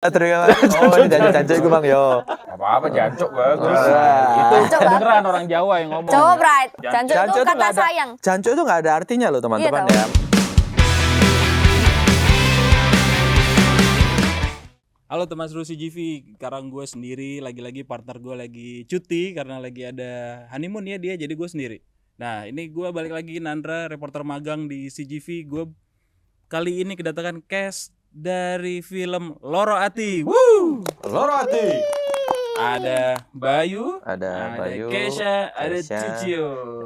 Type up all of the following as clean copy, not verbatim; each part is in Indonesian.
Jancuk iku Bang yo. Apa-apa jancuk bagus. Itu Beneran orang Jawa yang ngomong. Coba Bright, jancuk itu Jancuk kata nggak ada- sayang. Jancuk itu nggak ada artinya loh teman-teman Iya, ya. Halo teman seru CGV, sekarang gue sendiri, lagi-lagi partner gue lagi cuti karena lagi ada honeymoon ya dia, jadi gue sendiri. Nah ini gue balik lagi Nandra, reporter magang di CGV. Gue kali ini kedatangan cast dari film Loro Ati. Woo! Loro Ati. Ada Bayu, Ada Bayu, Kesha, ada Kesha, Cicio.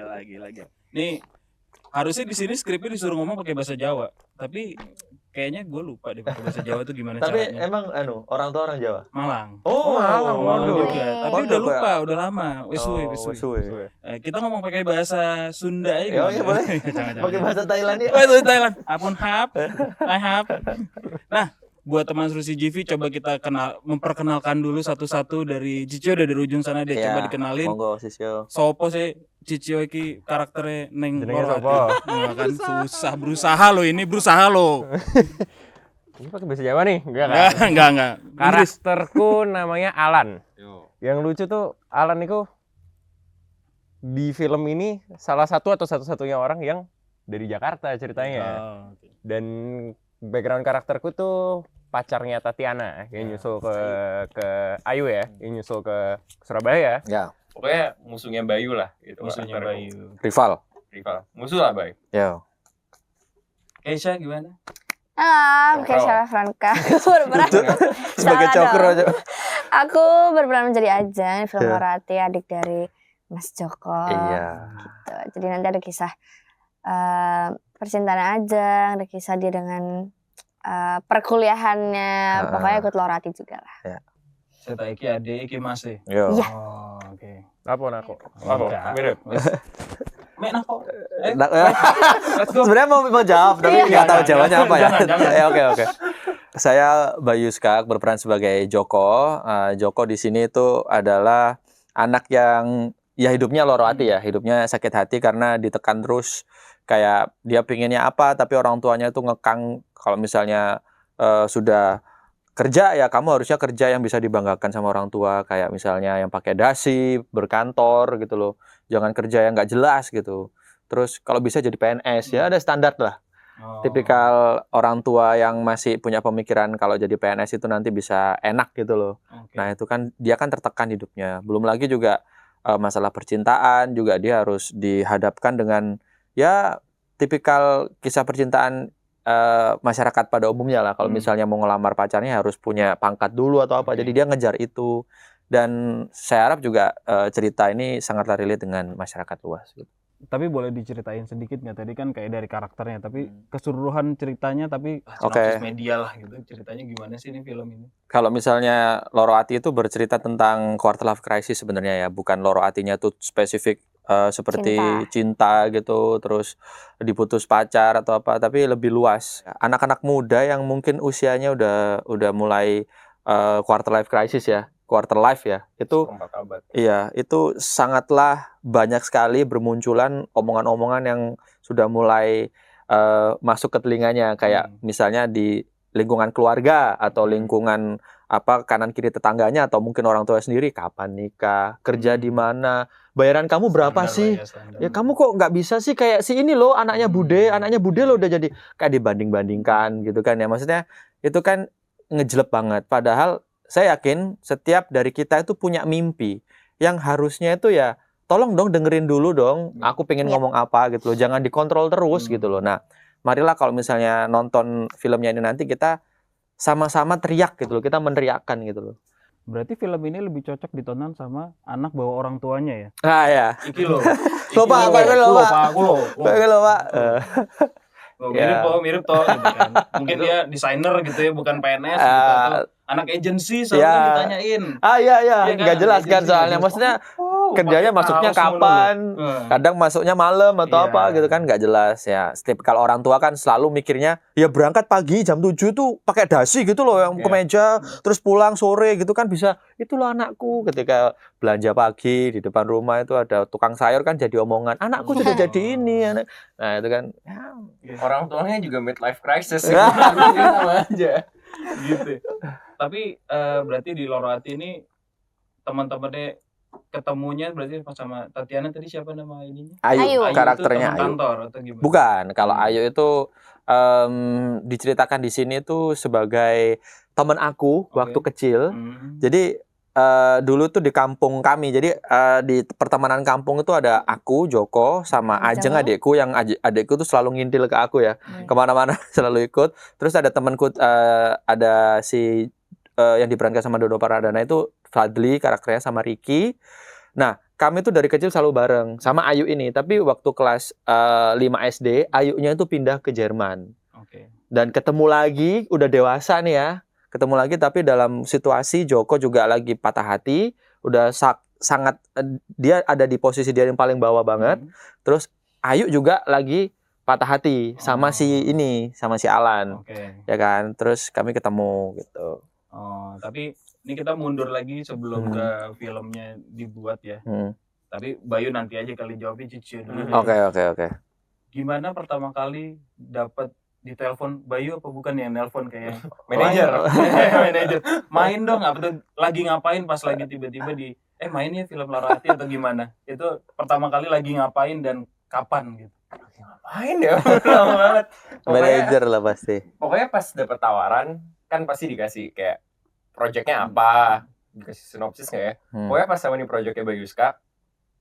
Lagi. Nih harusnya di sini skripnya disuruh ngomong pakai bahasa Jawa, tapi kayaknya gue lupa deh pakai bahasa Jawa tuh gimana Tapi caranya. emang orang tua orang Jawa. Malang. Oh, Malang waduh. juga. Tapi Pondok udah lupa, ya? udah lama. Wis suwe. Kita ngomong pakai bahasa Sunda aja. Oh iya boleh. Jangan. Pakai bahasa Thailand ya. Oh itu Thailand. Apun hap. I hap. Nah, buat teman seru CGV coba kita memperkenalkan dulu satu-satu dari Cicio udah dari ujung sana deh. Iya, Coba dikenalin. Monggo Sisyo. Sopo sih Cicio iki karakternya neng Jenenge Loro sopo? Ati. Nah, kan susah berusaha lo. Ini pakai bahasa Jawa nih? Enggak kan? Enggak. Karakterku namanya Alan. Yang lucu tuh Alan itu di film ini salah satu atau satu-satunya orang yang dari Jakarta ceritanya. Oh, oke. Dan background karakterku tuh pacarnya Tatiana yang nyusul ke Ayu ya, yang nyusul ke Surabaya. Ya, Pokoknya musuhnya Bayu lah gitu. Musuhnya karakterku. Bayu. Rival. Musuh lah Bayu. Yo. Kesha gimana? Halo, Cokro. Kesha Franka. Aku berperan Sebagai Salah cokro dong. aja. Aku berperan menjadi Ajan, film Iya. Loro Ati, adik dari Mas Joko. Iya. Gitu. Jadi nanti ada kisah percintaan Ajeng, ada kisah dia dengan perkuliahannya. Pokoknya ikut Loro Ati juga lah. Saya tak iki adik iki Mas e. Yo. Iya. Oh, oke. Apa aku? Enggak. Mirip. Mek nak kok. Nah, ya. Sebenarnya mau jawab tapi nggak tahu jawabannya apa ya. Jangan. Oke. Saya Bayu Skak berperan sebagai Joko. Joko di sini itu adalah anak yang ya hidupnya loro hati ya, hidupnya sakit hati karena ditekan terus kayak dia pinginnya apa tapi orang tuanya tuh ngekang kalau misalnya sudah kerja ya kamu harusnya kerja yang bisa dibanggakan sama orang tua kayak misalnya yang pakai dasi berkantor gitu loh, jangan kerja yang nggak jelas gitu. Terus kalau bisa jadi PNS ya ada standar lah. Oh. Tipikal orang tua yang masih punya pemikiran kalau jadi PNS itu nanti bisa enak gitu loh. Oke. Nah itu kan dia kan tertekan hidupnya. Belum lagi juga masalah percintaan juga dia harus dihadapkan dengan ya tipikal kisah percintaan masyarakat pada umumnya lah. Kalau misalnya mau ngelamar pacarnya harus punya pangkat dulu atau apa. Oke. Jadi dia ngejar itu. Dan saya harap juga cerita ini sangatlah relate dengan masyarakat luas. Gitu. Tapi boleh diceritain sedikit nggak tadi kan kayak dari karakternya, tapi keseluruhan ceritanya tapi Oke. media lah gitu. Ceritanya gimana sih ini film ini? Kalau misalnya Loro Ati itu bercerita tentang quarter life crisis sebenarnya ya, bukan Loro Atinya tuh spesifik seperti cinta gitu, terus diputus pacar atau apa, tapi lebih luas. Anak-anak muda yang mungkin usianya udah mulai quarter life crisis ya, quarter life ya, itu Perempat abad. iya, itu sangatlah banyak sekali bermunculan omongan-omongan yang sudah mulai masuk ke telinganya kayak misalnya di lingkungan keluarga atau lingkungan apa kanan kiri tetangganya atau mungkin orang tua sendiri kapan nikah, kerja di mana, bayaran kamu berapa Standar sih? lah ya, standar. Ya kamu kok nggak bisa sih kayak si ini loh anaknya bude loh udah jadi kayak dibanding-bandingkan gitu kan ya, maksudnya itu kan ngejelek banget. Padahal saya yakin setiap dari kita itu punya mimpi yang harusnya itu ya tolong dong dengerin dulu dong aku pengen ngomong apa gitu loh, jangan dikontrol terus gitu loh. Nah marilah kalau misalnya nonton filmnya ini nanti kita sama-sama teriak gitu loh, kita meneriakkan gitu loh. Berarti film ini lebih cocok ditonton sama anak bawa orang tuanya ya? Ah ya, Iki loh. Pak, Aku loh. Pak. Oh, Ya. mirip toh gitu kan. Mungkin dia desainer gitu ya, bukan PNS gitu. Atau anak agensi selalu Ya. ditanyain. Iya, Iya nggak kan? jelas kan Agensi, soalnya, agensi. maksudnya Oh, kerjanya pakai masuknya kaos mulu kapan, loh. kadang masuknya malam atau Iya. apa gitu kan nggak jelas ya. Setiap kalau orang tua kan selalu mikirnya ya berangkat pagi jam 7 tuh pakai dasi gitu loh yang Iya. kemeja, terus pulang sore gitu kan bisa. Itu loh anakku ketika belanja pagi di depan rumah itu ada tukang sayur kan jadi omongan, anakku sudah jadi ini anak. Nah itu kan ya, Orang tuanya juga midlife crisis. Ya. Sama aja. Gitu. Tapi berarti di Loro Hati ini teman-temannya ketemunya berarti pas sama Tatiana tadi siapa nama ininya? Ayu. Ayu, karakternya itu teman Ayu. kantor atau gimana? Bukan, kalau Ayu itu diceritakan di sini tuh sebagai teman aku Oke. waktu kecil. Hmm. Jadi dulu tuh di kampung kami, jadi di pertemanan kampung itu ada aku, Joko, sama Ajeng Ajeng. adikku, yang adikku tuh selalu ngintil ke aku ya, kemana-mana selalu ikut. Terus ada temanku, ada si yang diperankan sama Dodo Paradana itu Fadli, karakternya sama Ricky. Nah, kami tuh dari kecil selalu bareng sama Ayu ini. Tapi waktu kelas 5 SD, Ayunya itu pindah ke Jerman. Oke. Dan ketemu lagi, udah dewasa nih ya. Ketemu lagi tapi dalam situasi Joko juga lagi patah hati. Udah sangat, dia ada di posisi dia yang paling bawah banget. Terus Ayu juga lagi patah hati sama si ini, sama si Alan. Oke. Ya kan? Terus kami ketemu gitu. Oh, tapi ini kita mundur lagi sebelum ke filmnya dibuat ya. Tapi Bayu nanti aja kali jawabnya Cici dulu. Oke. Gimana pertama kali dapat ditelepon Bayu apa bukan ya nelpon kayak Manajer. manajer main dong apa tuh lagi ngapain pas lagi tiba-tiba di main ya film Loro Hati atau gimana? Itu pertama kali lagi ngapain dan kapan gitu? Ngapain ya? Lama banget. Manajer lah pasti. Pokoknya pas dapet tawaran kan pasti dikasih kayak projectnya apa, dikasih sinopsis nggak ya. Pokoknya pas sama nih projectnya Bayuska,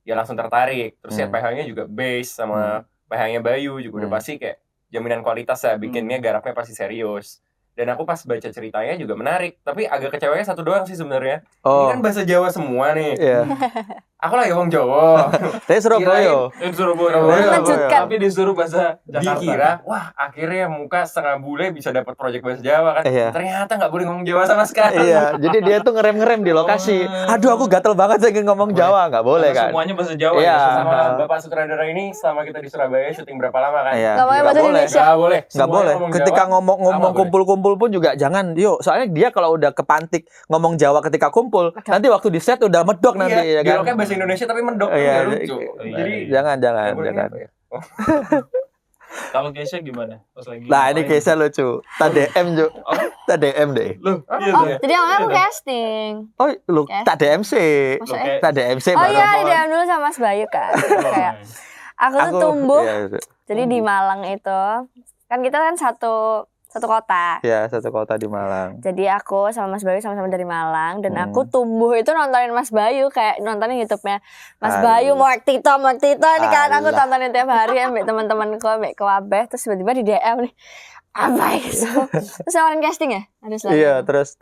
ya langsung tertarik. Terus ya PH-nya juga base sama PH-nya Bayu juga udah pasti kayak jaminan kualitas ya, bikinnya garapnya pasti serius. Dan aku pas baca ceritanya juga menarik, tapi agak kecewanya satu doang sih sebenarnya. Ini kan bahasa Jawa semua nih. Iya. Aku lagi ngomong Jawa. Saya Surabaya. Surabaya. Mengejutkan. Tapi disuruh bahasa Jakarta. Dikira, wah akhirnya muka setengah bule bisa dapat proyek bahasa Jawa kan. Iya. Ternyata nggak boleh ngomong Jawa sama sekali. Iya, jadi dia tuh ngerem-ngerem di lokasi. Aduh, aku gatel banget saya ingin ngomong Jawa, nggak boleh Karena kan? semuanya bahasa Jawa Iya. ya. Sama Bapak sutradara ini sama kita di Surabaya syuting berapa lama kan? Iya. Nggak boleh bahasa boleh. Indonesia. Nggak boleh. Nggak Semuanya boleh. ngomong Ketika Jawa. ngomong Apa boleh? kumpul-kumpul pun juga jangan. Yuk, soalnya dia kalau udah kepantik ngomong Jawa ketika kumpul, nanti waktu di set udah medok nanti ya kan. Dialognya bahasa Indonesia tapi mendok kan Iya, nggak lucu. Jadi jangan. nggak boleh apa ya? Kalau Kesha gimana? Pas lagi Nah, ini ngapain? kisah lucu. TDM, Jo. TDM deh. Loh, iya Oh, tuh ya. jadi awalnya aku casting. Oh, lu tak DMC. Maksudnya? Tak DMC Oh baru. iya, di DM dulu sama Mas Bayu kan. Kayak aku tuh tumbuh. Iya, Jadi di Malang itu kan kita kan satu kota. ya, satu kota di Malang. Jadi aku sama Mas Bayu sama-sama dari Malang dan aku tumbuh itu nontonin Mas Bayu kayak nontonin YouTube-nya Mas Alah. Bayu Mark Tito ini kan aku Alah. tontonin tiap hari ambek teman-temanku ambek Kewabeh terus tiba-tiba di DM nih apa itu? Terus nawarin casting ya? Harus Iya, terus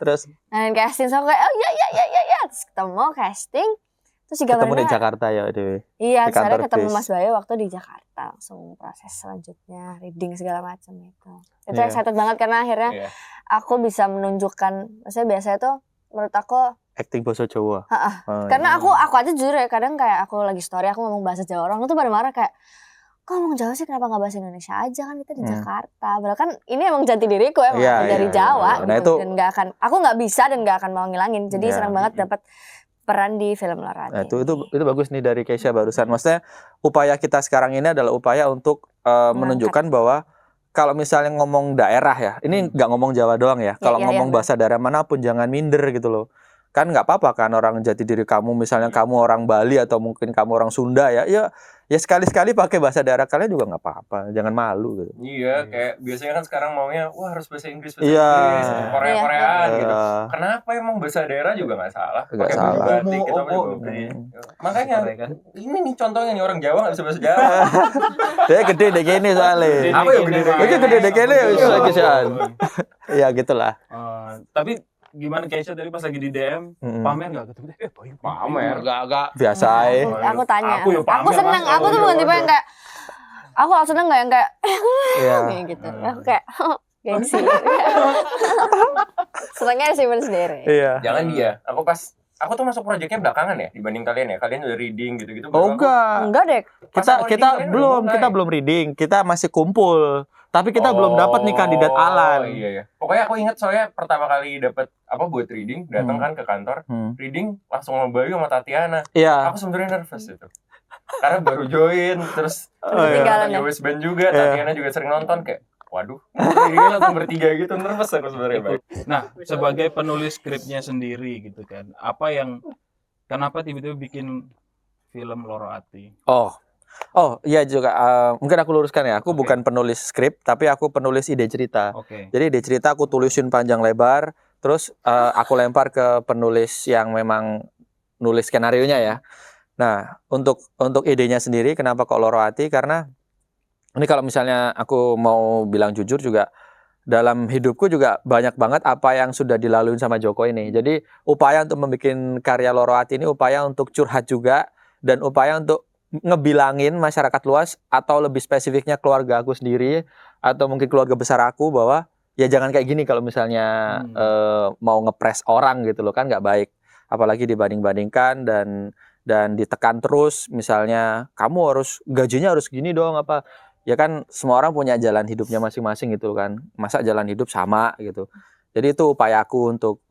nawarin casting so aku kayak oh iya terus ketemu casting terus ketemu di digambarin Jakarta ya, Dewi. iya di terus akhirnya kantor ketemu bis. Mas Bayu waktu di Jakarta langsung proses selanjutnya reading segala macam itu Iya. excited banget karena akhirnya Iya. aku bisa menunjukkan maksudnya biasanya tuh menurut aku Acting bahasa Jawa. Oh, karena iya. aku aja jujur ya kadang kayak aku lagi story aku ngomong bahasa Jawa orang tuh pada marah kayak kok ngomong Jawa sih kenapa nggak bahasa Indonesia aja kan kita di Jakarta padahal kan ini emang jati diriku emang Iya, dari iya, Jawa iya. Nah, gitu. itu- Dan nggak akan aku nggak bisa dan nggak akan mau ngilangin jadi Iya. senang banget dapat peran di film Loro Hati. Nah, itu bagus nih dari Kesha barusan. Maksudnya upaya kita sekarang ini adalah upaya untuk menunjukkan bahwa kalau misalnya ngomong daerah ya, ini nggak ngomong Jawa doang ya. Kalau iya, ngomong iya. bahasa daerah manapun jangan minder gitu loh. Kan nggak apa-apa kan orang jati diri kamu, misalnya kamu orang Bali atau mungkin kamu orang Sunda ya sekali-sekali pakai bahasa daerah kalian juga nggak apa-apa. Jangan malu gitu. Iya, kayak biasanya kan sekarang maunya wah harus bahasa Inggris, Iya. Korea-Koreaan Iya. gitu. Iya. Kenapa emang bahasa daerah juga nggak salah? Nggak Pakai salah. baju batik kita Opo, juga gitu beli. ya. Makanya Korea kan. ini nih contohnya nih orang Jawa nggak bisa bahasa Jawa. Dia gede deh gini soalnya. Apa ya gede deh? Oke, gede deh kayaknya ya, Iya. lagi Shan. Ya gitulah. Tapi gimana Kesha tadi pas lagi di DM pamer nggak ketemu? Bayu Pamer. Gak. Biasa aja. Aku tanya. Aku ya pamer, Aku seneng. Mas. Aku tuh bukan tipe yang kayak aku seneng nggak yang kayak Iya. kayak gitu. Aku kayak gengsi. Senengnya simpen sendiri. Iya. Jangan dia. Aku tuh masuk proyeknya belakangan ya dibanding kalian ya. Kalian udah reading gitu-gitu. Oh baru aku- enggak. Enggak deh. Pas aku reading, kalian udah Kita mulai. belum reading, kita masih kumpul. Tapi kita belum dapat nih kandidat Oh, Alan. iya ya. Pokoknya aku ingat soalnya pertama kali dapat buat reading, datang kan ke kantor, reading langsung sama Bayu sama Tatiana. Iya. Aku sebenarnya nervous itu. Karena baru join, terus Oh, iya. Ketinggalan tanya ya? West Band juga, Iya. Tatiana juga sering nonton kayak waduh, ini langsung bertiga gitu, nervous aku sebenarnya Bang. Nah, sebagai penulis skripnya sendiri gitu kan, kenapa tiba-tiba bikin film Loro Ati? Oh iya juga, mungkin aku luruskan ya, aku Oke. bukan penulis skrip, tapi aku penulis ide cerita. Oke. Jadi ide cerita aku tulisin panjang lebar, terus aku lempar ke penulis yang memang nulis skenarionya ya. Nah, untuk idenya sendiri, kenapa kok Loro Ati? Karena ini kalau misalnya aku mau bilang jujur juga, dalam hidupku juga banyak banget apa yang sudah dilalui sama Joko ini. Jadi upaya untuk membuat karya Loro Ati ini upaya untuk curhat juga, dan upaya untuk ngebilangin masyarakat luas atau lebih spesifiknya keluarga aku sendiri atau mungkin keluarga besar aku bahwa ya jangan kayak gini kalau misalnya mau ngepres orang gitu loh, kan nggak baik. Apalagi dibanding-bandingkan dan ditekan terus, misalnya kamu harus gajinya harus gini dong apa. Ya kan semua orang punya jalan hidupnya masing-masing gitu kan. Masa jalan hidup sama gitu. Jadi itu upayaku untuk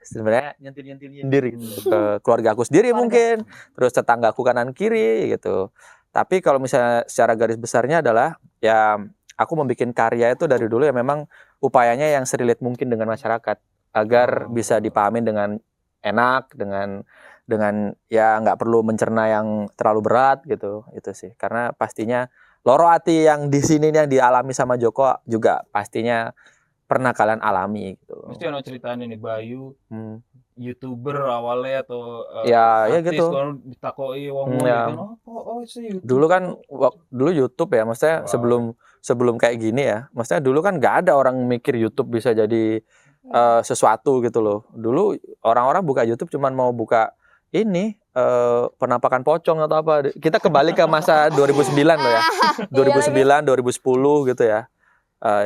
sebenarnya nyindir gitu ke keluarga aku sendiri mungkin, terus tetanggaku kanan kiri gitu. Tapi kalau misalnya secara garis besarnya adalah ya aku membuat karya itu dari dulu ya memang upayanya yang serelate mungkin dengan masyarakat agar bisa dipahami dengan enak, dengan ya nggak perlu mencerna yang terlalu berat gitu. Itu sih. Karena pastinya Loro Ati yang di sini yang dialami sama Joko juga pastinya pernah kalian alami gitu. Mesti ono ceritanya nih Bayu, YouTuber awalnya atau Ya artis gitu. kalau ditakoi wong Ya. kan sih YouTuber. Dulu kan dulu YouTube ya, maksudnya sebelum kayak gini ya. Maksudnya dulu kan nggak ada orang mikir YouTube bisa jadi sesuatu gitu loh. Dulu orang-orang buka YouTube cuman mau buka ini penampakan pocong atau apa. Kita kembali ke masa 2009 loh ya. 2009, 2010 gitu ya.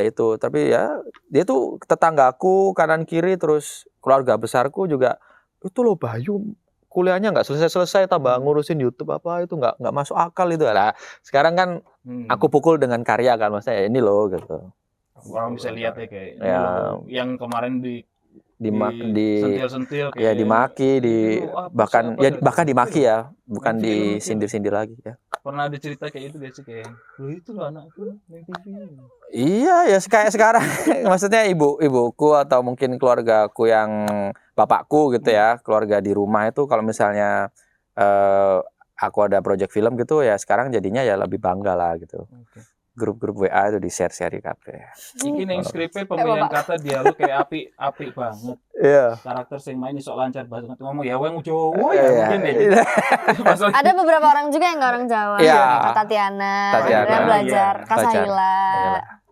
Itu tapi ya dia tuh tetanggaku kanan kiri, terus keluarga besarku juga itu loh Bayu kuliahnya nggak selesai tambah ngurusin YouTube apa, itu nggak masuk akal itu. Nah, sekarang kan aku pukul dengan karya kan, maksudnya ya ini loh gitu. Orang bisa lihat ya kayak ini Ya. loh, yang kemarin di sentil-sentil ya dimaki, bahkan dimaki ya, bukan Film itu. disindir-sindir lagi ya. Pernah ada cerita kayak itu gak sih kayak loh itu loh anakku main TV. Iya ya kayak sekarang maksudnya ibuku atau mungkin keluargaku yang bapakku gitu ya, keluarga di rumah itu kalau misalnya aku ada project film gitu ya, sekarang jadinya ya lebih bangga lah gitu. Oke. Grup-grup WA itu di share-share di kabeh. Iki ning skripnya pemilihan kata dialog kayak apik banget. Iya. Karakter sing main sok lancar banget ngomong ya wong Jawa ya mungkin ya. Ada beberapa orang juga yang nggak orang Jawa. Iya. Kak Tatiana, Tatiana. akhirnya belajar. Iya. Kak Sahila.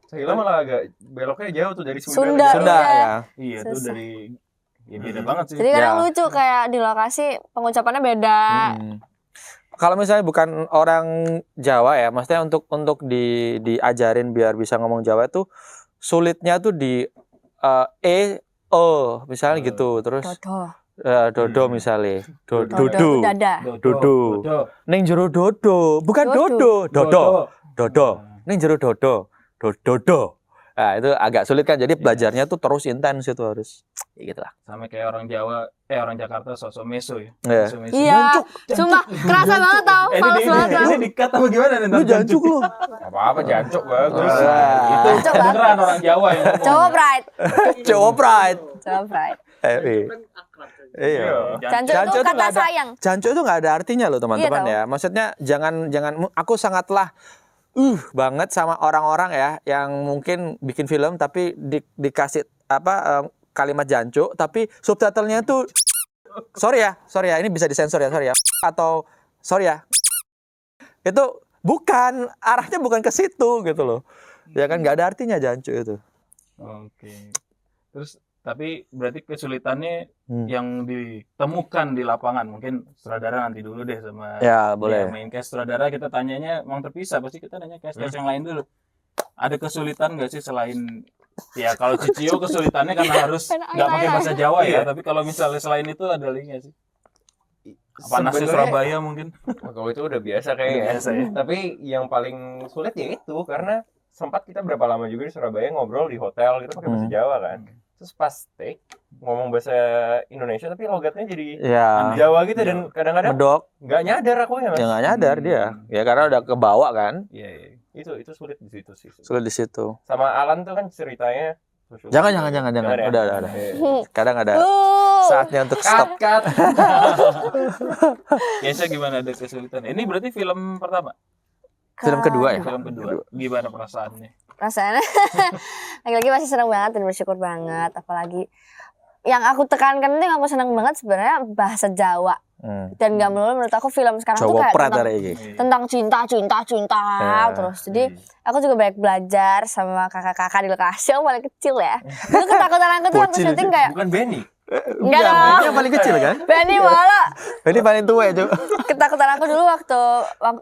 Sahila malah agak beloknya jauh tuh dari Sunda. Sunda Iya. ya. Iya tuh Susah. dari ya beda banget sih. Jadi kadang Ya. lucu kayak di lokasi pengucapannya beda. Kalau misalnya bukan orang Jawa ya, maksudnya untuk diajarin biar bisa ngomong Jawa itu sulitnya tuh di misalnya gitu, terus dodo misalnya, Dodo dodo, dada. dodo, ning jero dodo, bukan dodo, dodo, ning jero dodo, dodo. Nah itu agak sulit kan, jadi belajarnya tuh terus intens itu harus, ya gitu lah. Sama kayak orang Jawa, orang Jakarta sosok meso ya. Iya. Meso. Iya, cuma kerasa banget tau, fals banget tau. Ini dikat apa gimana nih? Lu jancuk lu. Apa-apa jancuk bagus. Itu Jancuk beneran orang Jawa yang ngomong. Cowok pride. Cowok pride. Cowok pride. Iya. Jancuk Jancuk itu tuh kata nggak ada. sayang. Jancuk itu nggak ada artinya loh teman-teman Iya, ya. Maksudnya jangan aku sangatlah banget sama orang-orang ya yang mungkin bikin film tapi dikasih kalimat jancuk tapi subtitlenya tuh sorry ya ini bisa disensor ya, sorry ya, atau sorry ya, itu bukan arahnya, bukan ke situ gitu loh ya kan, nggak ada artinya jancuk itu. Oke. Terus tapi berarti kesulitannya yang ditemukan di lapangan, mungkin sutradara nanti dulu deh sama Ya boleh. main cast sutradara kita tanyanya emang terpisah, pasti kita nanya cast yang lain dulu. Ada kesulitan nggak sih selain ya kalau Cicio kesulitannya karena harus nggak pakai bahasa Jawa ya, tapi kalau misalnya selain itu ada lagi nggak sih? Apa nasi Surabaya mungkin? Kalau itu udah biasa kayaknya. Biasa ya. Tapi yang paling sulit ya itu karena sempat kita berapa lama juga di Surabaya ngobrol di hotel gitu pakai bahasa Jawa kan. Terus pas take ngomong bahasa Indonesia tapi logatnya jadi Ya Jawa gitu dan kadang-kadang medok nggak nyadar aku ya mas. ya, nggak nyadar dia ya karena udah kebawa kan. Iya. Itu sulit di situ sih. Sulit di situ. Sama Alan tuh kan ceritanya. Jangan. ya? Udah. Kadang ada saatnya untuk stop. Cut. Biasa gimana, ada kesulitan? Ini berarti film pertama? Film kedua ya? Film kedua. Gimana perasaannya? Rasanya lagi-lagi masih senang banget dan bersyukur banget, apalagi yang aku tekankan itu yang aku senang banget sebenarnya bahasa Jawa. Dan gak melulu, menurut aku film sekarang tuh kayak tentang cinta terus. Jadi aku juga banyak belajar sama kakak-kakak di lokasi yang paling kecil ya. Dulu ketakutan aku tuh waktu syuting kayak Bukan Benny. enggak dong. Benny yang paling kecil kan? Benny malah. Benny paling tua itu. Ketakutan aku dulu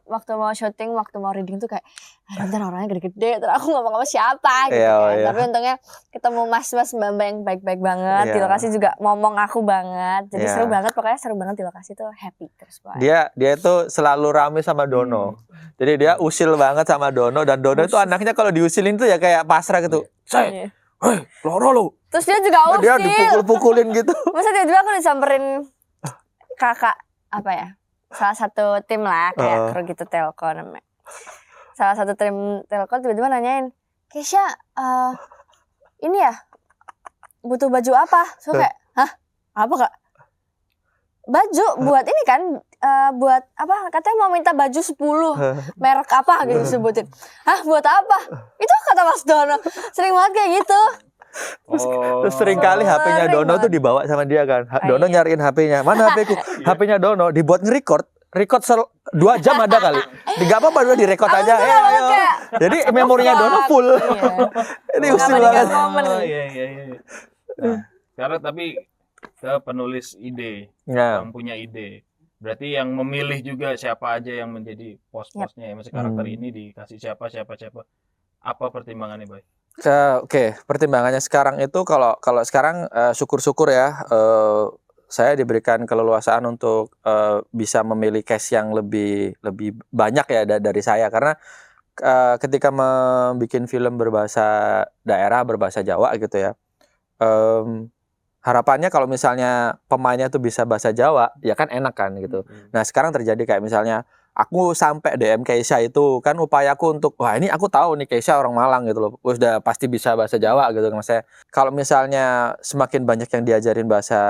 waktu mau syuting, waktu mau reading tuh kayak ntar orangnya gede-gede, terus aku ngomong sama siapa gitu kan. Iya. Tapi untungnya ketemu mas-mas mbak-mbak yang baik-baik banget. Di Iya. lokasi juga ngomong aku banget. Jadi Iya. seru banget, pokoknya seru banget di lokasi tuh, happy terus pokoknya. Dia itu selalu rame sama Dono. Jadi dia usil banget sama Dono, dan Dono itu anaknya kalau diusilin tuh ya kayak pasrah gitu. Iya. Hei, loro lu. Terus dia juga usil. Dia dipukul-pukulin gitu. Masa tiba-tiba aku disamperin kakak apa ya, salah satu tim lah kayak kru gitu, telco namanya. Salah satu tim telco tiba-tiba nanyain, Kesha ini ya butuh baju apa? So kayak, hah, apa kak? Baju buat ini kan, buat apa, katanya mau minta baju 10 merek apa gitu sebutin. Hah, buat apa? Itu kata Mas Dono, sering banget kayak gitu. Terus sering kali HP-nya Sering Dono tuh banget. dibawa sama dia kan. Dono Iya. nyariin HP-nya. Mana HP-ku? HP-nya Dono dibuat nge-record. 2 jam ada kali. Enggak apa-apa, udah direkod Aku aja. tuh Ayo. banget kayak, Jadi memorinya Dono full. Iya. Ini Nggak usil meninggal banget. momen. Iya. Nah, sekarang tapi ke penulis ide, Nah, yang punya ide. Berarti yang memilih juga siapa aja yang menjadi pos-posnya, ya. Masih karakter ini dikasih siapa. Apa pertimbangannya, Boy? Oke, pertimbangannya sekarang itu kalau sekarang syukur-syukur ya, saya diberikan keleluasaan untuk bisa memilih cast yang lebih banyak ya dari saya, karena ketika membuat film berbahasa daerah, berbahasa Jawa gitu ya, harapannya kalau misalnya pemainnya tuh bisa bahasa Jawa ya kan enak kan gitu. Nah sekarang terjadi kayak misalnya aku sampai DM Keisha itu kan upayaku untuk, wah ini aku tahu nih Keisha orang Malang gitu loh, udah pasti bisa bahasa Jawa gitu kan. Maksudnya kalau misalnya semakin banyak yang diajarin bahasa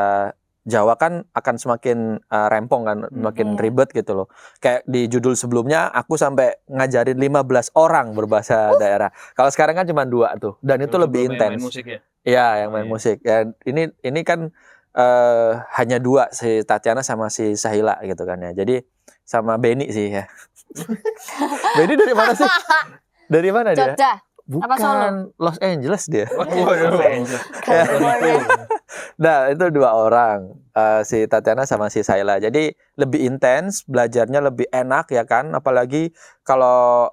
Jawa kan akan semakin rempong kan, makin ribet gitu loh. Kayak di judul sebelumnya aku sampai ngajarin 15 orang berbahasa daerah. Kalau sekarang kan cuma 2 tuh, dan itu lebih Main intens. musik ya? Iya, yang main musik. Ya ini kan hanya 2, si Tatiana sama si Sahila gitu kan ya. Jadi sama Benny sih ya. Benny dari mana sih? Dari mana dia? Jogja. Apa Solo? Bukan, Los Angeles dia. California. Nah, itu 2 orang, si Tatiana sama si Sahila. Jadi lebih intens, belajarnya lebih enak ya kan. Apalagi kalau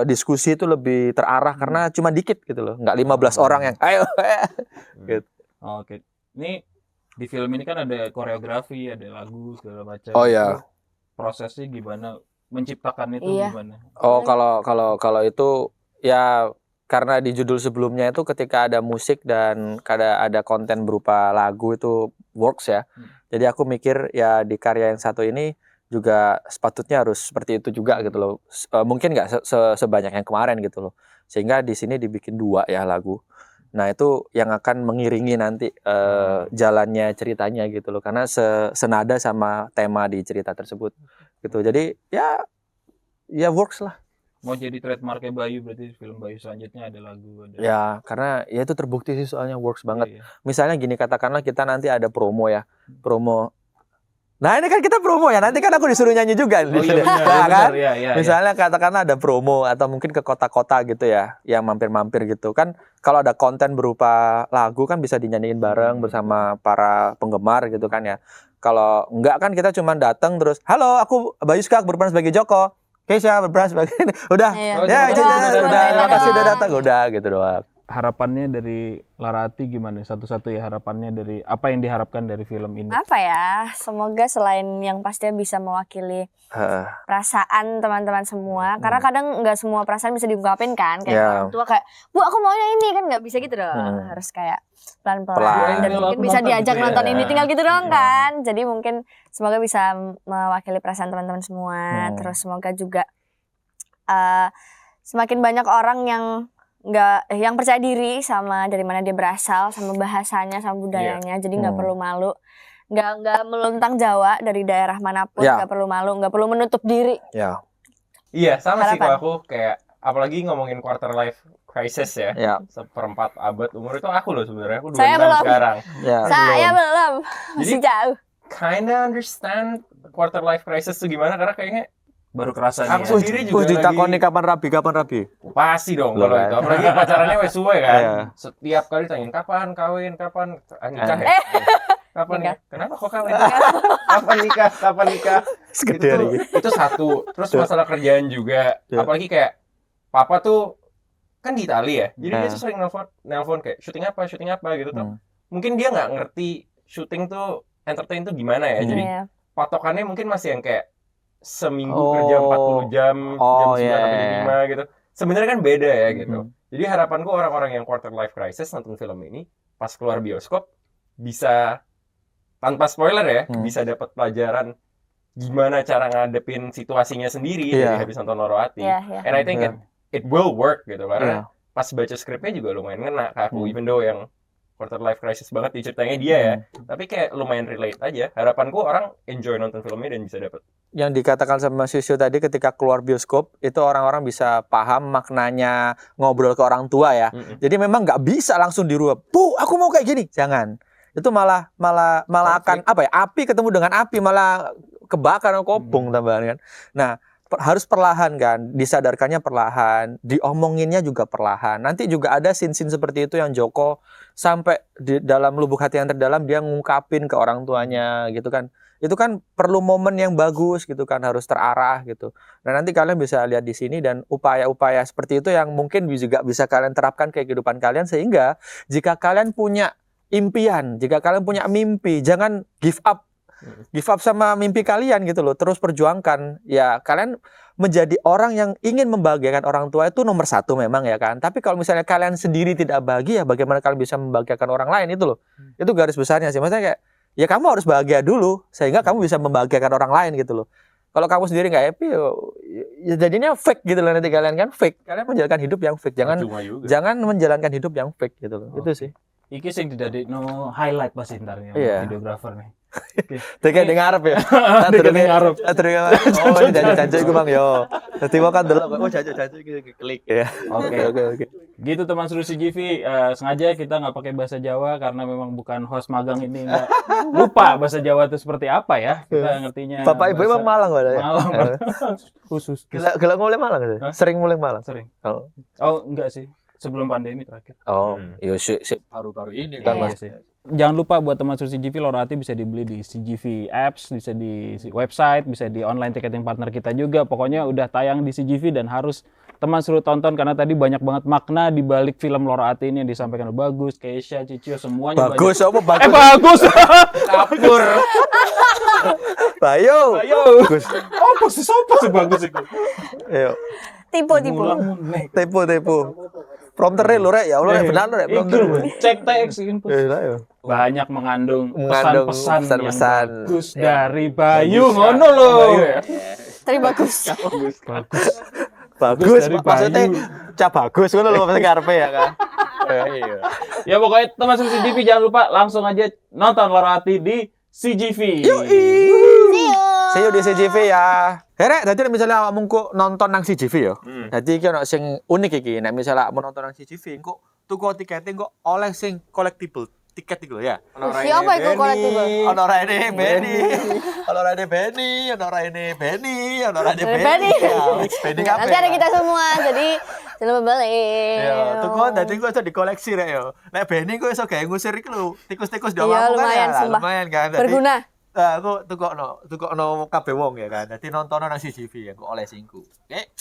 diskusi itu lebih terarah karena cuma dikit gitu loh. Nggak 15 orang yang ayo. Gitu. Oke. Ini di film ini kan ada koreografi, ada lagu segala macam. Oh ya. Prosesnya gimana? Menciptakan itu Iya. gimana? Oh, kalau itu ya karena di judul sebelumnya itu ketika ada musik dan ada konten berupa lagu itu works ya. Jadi aku mikir ya di karya yang satu ini juga sepatutnya harus seperti itu juga gitu loh. Mungkin nggak sebanyak yang kemarin gitu loh. Sehingga di sini dibikin 2 ya lagu. Nah itu yang akan mengiringi nanti jalannya ceritanya gitu loh. Karena senada sama tema di cerita tersebut gitu. Jadi ya works lah. Mau jadi trademarknya Bayu, berarti film Bayu selanjutnya ada lagu, ada. Ya karena ya itu terbukti sih soalnya works banget. Iya. Misalnya gini, katakanlah kita nanti ada promo ya. Promo. Nah ini kan kita promo ya. Nanti kan aku disuruh nyanyi juga. Oh iya benar, Nah, kan? iya. Misalnya katakanlah ada promo atau mungkin ke kota-kota gitu ya, yang mampir-mampir gitu kan. Kalau ada konten berupa lagu kan bisa dinyanyiin bareng bersama para penggemar gitu kan ya. Kalau enggak kan kita cuma datang terus, halo aku Bayu Skak berperan sebagai Joko, Keisha berperan sebagai udah, Iya. udah, makasih udah datang, udah gitu doang. Harapannya dari Larati gimana? Satu-satu ya harapannya dari apa yang diharapkan dari film ini? Apa ya, semoga selain yang pastinya bisa mewakili perasaan teman-teman semua, karena kadang nggak semua perasaan bisa diungkapin kan, kayak orang tua kayak, Bu aku maunya ini, kan nggak bisa gitu dong, harus kayak pelan-pelan dan mungkin bisa diajak nonton ini, tinggal gitu doang kan. Jadi mungkin semoga bisa mewakili perasaan teman-teman semua, terus semoga juga semakin banyak orang yang percaya diri sama dari mana dia berasal, sama bahasanya, sama budayanya. Jadi nggak perlu malu, nggak meluntang Jawa dari daerah manapun, nggak perlu malu, nggak perlu menutup diri. Iya, sama sih Harapan. kalau aku kayak apalagi ngomongin quarter life crisis ya. Seperempat abad umur itu aku loh sebenarnya. Aku 26 Saya belum. sekarang. Saya belum, masih jauh. Kinda understand quarter life crisis itu gimana karena kayaknya Baru kerasa aku nih. sendiri juga ditakoni kapan rabi. pasti dong Loh, kalau kan? itu. Apalagi pacarannya wes suwe kan. Iya. Setiap kali tanyain kapan kawin, kapan nikah ya. Kapan Nikah. nikah? Kenapa kok kawin? Kapan nikah? Segede hari ini. Itu satu. Terus masalah kerjaan juga. Apalagi kayak papa tuh kan di Itali ya. Jadi dia tuh sering nelpon kayak syuting apa gitu tuh. Mungkin dia nggak ngerti syuting tuh entertain tuh gimana ya. Jadi patokannya mungkin masih yang kayak seminggu kerja 40 jam, jam 9 sampai jam 5 gitu. Sebenarnya kan beda ya gitu. Jadi harapanku orang-orang yang quarter life crisis nonton film ini pas keluar bioskop bisa tanpa spoiler ya, bisa dapat pelajaran gimana cara ngadepin situasinya sendiri dari habis nonton Loroati. And I think it will work gitu karena pas baca skripnya juga lumayan ngena ke aku, even though yang quarter life crisis banget di ceritanya dia ya, tapi kayak lumayan relate aja. Harapanku orang enjoy nonton filmnya dan bisa dapat. Yang dikatakan sama Shushu tadi ketika keluar bioskop itu orang-orang bisa paham maknanya ngobrol ke orang tua ya. Jadi memang nggak bisa langsung dirubah. Bu, aku mau kayak gini. Jangan. Itu malah akan apa ya? Api ketemu dengan api malah kebakar kobong tambahan kan. Nah, harus perlahan kan, disadarkannya perlahan, diomonginnya juga perlahan. Nanti juga ada scene-scene seperti itu yang Joko sampai di dalam lubuk hati yang terdalam dia ngungkapin ke orang tuanya gitu kan. Itu kan perlu momen yang bagus gitu kan, harus terarah gitu. Nah, nanti kalian bisa lihat di sini dan upaya-upaya seperti itu yang mungkin juga bisa kalian terapkan ke kehidupan kalian sehingga jika kalian punya impian, jika kalian punya mimpi, jangan give up sama mimpi kalian gitu loh, terus perjuangkan. Ya kalian menjadi orang yang ingin membahagiakan orang tua itu nomor satu memang ya kan. Tapi kalau misalnya kalian sendiri tidak bahagia, bagaimana kalian bisa membahagiakan orang lain itu loh. Itu garis besarnya sih. Maksudnya kayak ya kamu harus bahagia dulu sehingga kamu bisa membahagiakan orang lain gitu loh. Kalau kamu sendiri nggak happy, ya jadinya fake gitu loh nanti kalian kan fake. Kalian menjalankan hidup yang fake. Jangan menjalankan hidup yang fake gitu loh. Itu sih. Iki sing didadekno highlight pas entarnya videografer nih. Teke dengar ya. Ngarep. Oh, jancuk iku Bang yo. Dadi wong kan delok kok jancuk iki klik ya. Oke. Gitu teman seru CGV, sengaja kita nggak pakai bahasa Jawa karena memang bukan host magang ini nggak lupa bahasa Jawa itu seperti apa ya. Kita ngertinya. Bapak Ibu emang Malang kok ya. Malang. Khusus. Gila mulai Malang sih. Sering mulai Malang. Sering. Oh. Oh, enggak sih. Sebelum pandemi terakhir. Oh, iya sih baru-baru ini kan Mas. Jangan lupa buat teman seru CGV, Loroati bisa dibeli di CGV Apps, bisa di website, bisa di online ticketing partner kita juga. Pokoknya udah tayang di CGV dan harus teman seru tonton karena tadi banyak banget makna di balik film Loroati ini yang disampaikan bagus, Keisha, Cicio semuanya bagus. Apa bagus? Bagus. Kapur. Bayo. Bagus. Apa sih bagus itu? Ayo. Tipu. Prompter lu rek ya Allah benar lu rek prompter. Cek teks input. Banyak mengandung pesan-pesan yang bagus dari Bayu ngono lho. Tapi bagus. Bagus dari maksudnya cah bagus ngono lho maksudnya karepe ya kan. Iya. Ya pokoknya teman seru CGV jangan lupa langsung aja nonton Loroati di CGV. See you di CGV ya. Herek, dadi misalnya awakmu kok nonton nang CGV ya. Dadi iki ono sing unik iki. Nek misalnya mau nonton nang CGV kok tuku tiketnya kok oleh sing collectible tiket iku ya. Siapa iku collectible? Ono Raine Benny. Ono Raine Benny. Nanti ada kita semua. Jadi jangan membeli. Ya, tuku dadi kok iso dikoleksi rek ya. Nek Benny kok iso gawe ngusir iki lho, tikus-tikus di Iya, awakmu kan lumayan, ya. sumpah. Lumayan kan. Berguna. Aku tukokno kabeh wong ya kan. Dadi nontono nang CGV ya kok oleh singku. Oke.